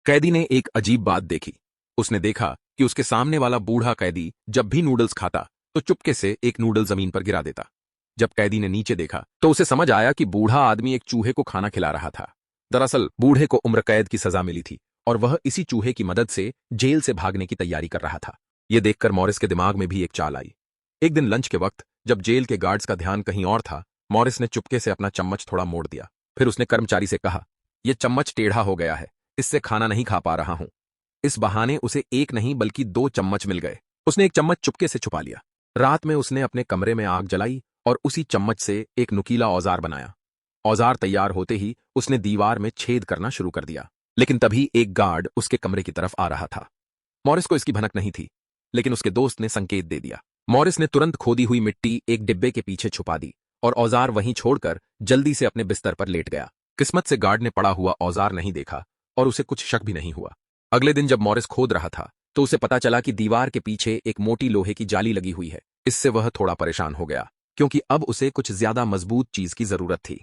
कैदी ने एक अजीब बात देखी। उसने देखा कि उसके सामने वाला बूढ़ा कैदी जब भी नूडल्स खाता तो चुपके से एक नूडल जमीन पर गिरा देता। जब कैदी ने नीचे देखा तो उसे समझ आया कि बूढ़ा आदमी एक चूहे को खाना खिला रहा था। दरअसल बूढ़े को उम्र कैद की सजा मिली थी और वह इसी चूहे की मदद से जेल से भागने की तैयारी कर रहा था। यह देखकर मॉरिस के दिमाग में भी एक चाल आई। एक दिन लंच के वक्त जब जेल के गार्ड्स का ध्यान कहीं और था, मॉरिस ने चुपके से अपना चम्मच थोड़ा मोड़ दिया। फिर उसने कर्मचारी से कहा, यह चम्मच टेढ़ा हो गया है, इससे खाना नहीं खा पा रहा हूं। इस बहाने उसे एक नहीं बल्कि 2 चम्मच मिल गए। उसने एक चम्मच चुपके से छुपा लिया। रात में उसने अपने कमरे में आग जलाई और उसी चम्मच से एक नुकीला औजार बनाया। औजार तैयार होते ही उसने दीवार में छेद करना शुरू कर दिया। लेकिन तभी एक गार्ड उसके कमरे की तरफ आ रहा था। मॉरिस को इसकी भनक नहीं थी, लेकिन उसके दोस्त ने संकेत दे दिया। मॉरिस ने तुरंत खोदी हुई मिट्टी एक डिब्बे के पीछे छुपा दी और औजार वहीं छोड़कर जल्दी से अपने बिस्तर पर लेट गया। किस्मत से गार्ड ने पड़ा हुआ औजार नहीं देखा और उसे कुछ शक भी नहीं हुआ। अगले दिन जब मॉरिस खोद रहा था तो उसे पता चला कि दीवार के पीछे एक मोटी लोहे की जाली लगी हुई है। इससे वह थोड़ा परेशान हो गया, क्योंकि अब उसे कुछ ज्यादा मजबूत चीज की जरूरत थी।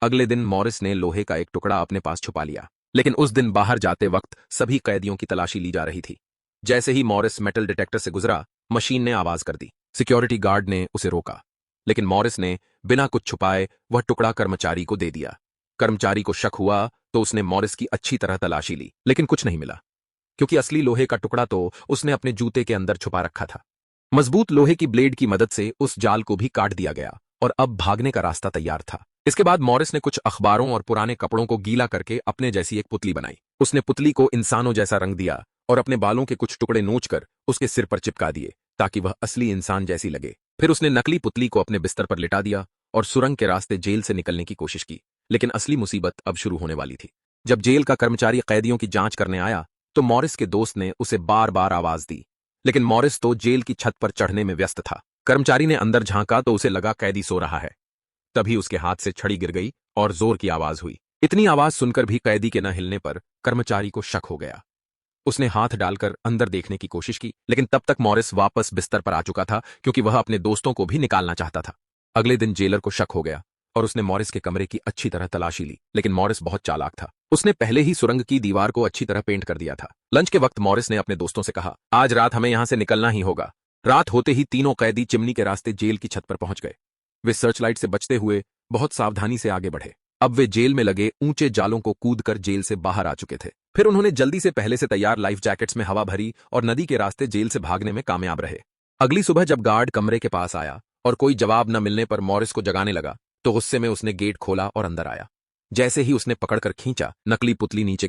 अगले दिन मॉरिस ने लोहे का एक टुकड़ा अपने पास छुपा लिया, लेकिन उस दिन बाहर जाते वक्त सभी कैदियों की तलाशी ली जा रही थी। जैसे ही मॉरिस मेटल डिटेक्टर से गुजरा, मशीन ने आवाज कर दी। सिक्योरिटी गार्ड ने उसे रोका, लेकिन मॉरिस ने बिना कुछ छुपाए वह टुकड़ा कर्मचारी को दे दिया। कर्मचारी को शक हुआ तो उसने मॉरिस की अच्छी तरह तलाशी ली, लेकिन कुछ नहीं मिला, क्योंकि असली लोहे का टुकड़ा तो उसने अपने जूते के अंदर छुपा रखा था। मजबूत लोहे की ब्लेड की मदद से उस जाल को भी काट दिया गया और अब भागने का रास्ता तैयार था। इसके बाद मॉरिस ने कुछ अखबारों और पुराने कपड़ों को गीला करके अपने जैसी एक पुतली बनाई। उसने पुतली को इंसानों जैसा रंग दिया और अपने बालों के कुछ टुकड़े नोचकर उसके सिर पर चिपका दिए, ताकि वह असली इंसान जैसी लगे। फिर उसने नकली पुतली को अपने बिस्तर पर लिटा दिया और सुरंग के रास्ते जेल से निकलने की कोशिश की। लेकिन असली मुसीबत अब शुरू होने वाली थी। जब जेल का कर्मचारी कैदियों की जांच करने आया तो मॉरिस के दोस्त ने उसे बार बार आवाज दी, लेकिन मॉरिस तो जेल की छत पर चढ़ने में व्यस्त था। कर्मचारी ने अंदर झांका तो उसे लगा कैदी सो रहा है। तभी उसके हाथ से छड़ी गिर गई और जोर की आवाज हुई। इतनी आवाज सुनकर भी कैदी के न हिलने पर कर्मचारी को शक हो गया। उसने हाथ डालकर अंदर देखने की कोशिश की, लेकिन तब तक मॉरिस वापस बिस्तर पर आ चुका था, क्योंकि वह अपने दोस्तों को भी निकालना चाहता था। अगले दिन जेलर को शक हो गया और उसने मॉरिस के कमरे की अच्छी तरह तलाशी ली, लेकिन मॉरिस बहुत चालाक था। उसने पहले ही सुरंग की दीवार को अच्छी तरह पेंट कर दिया था। लंच के वक्त मॉरिस ने अपने दोस्तों से कहा, आज रात हमें यहां से निकलना ही होगा। रात होते ही तीनों कैदी चिमनी के रास्ते जेल की छत पर पहुंच गए। वे सर्च लाइट से बचते हुए बहुत सावधानी से आगे बढ़े। अब वे जेल में लगे ऊंचे जालों को कूदकर जेल से बाहर आ चुके थे। फिर उन्होंने जल्दी से पहले से तैयार लाइफ जैकेट्स में हवा भरी और नदी के रास्ते जेल से भागने में कामयाब रहे। अगली सुबह जब गार्ड कमरे के पास आया और कोई जवाब न मिलने पर मॉरिस को जगाने लगा, तो गुस्से में उसने गेट खोला और अंदर आया। जैसे ही उसने पकड़कर खींचा, नकली पुतली नीचे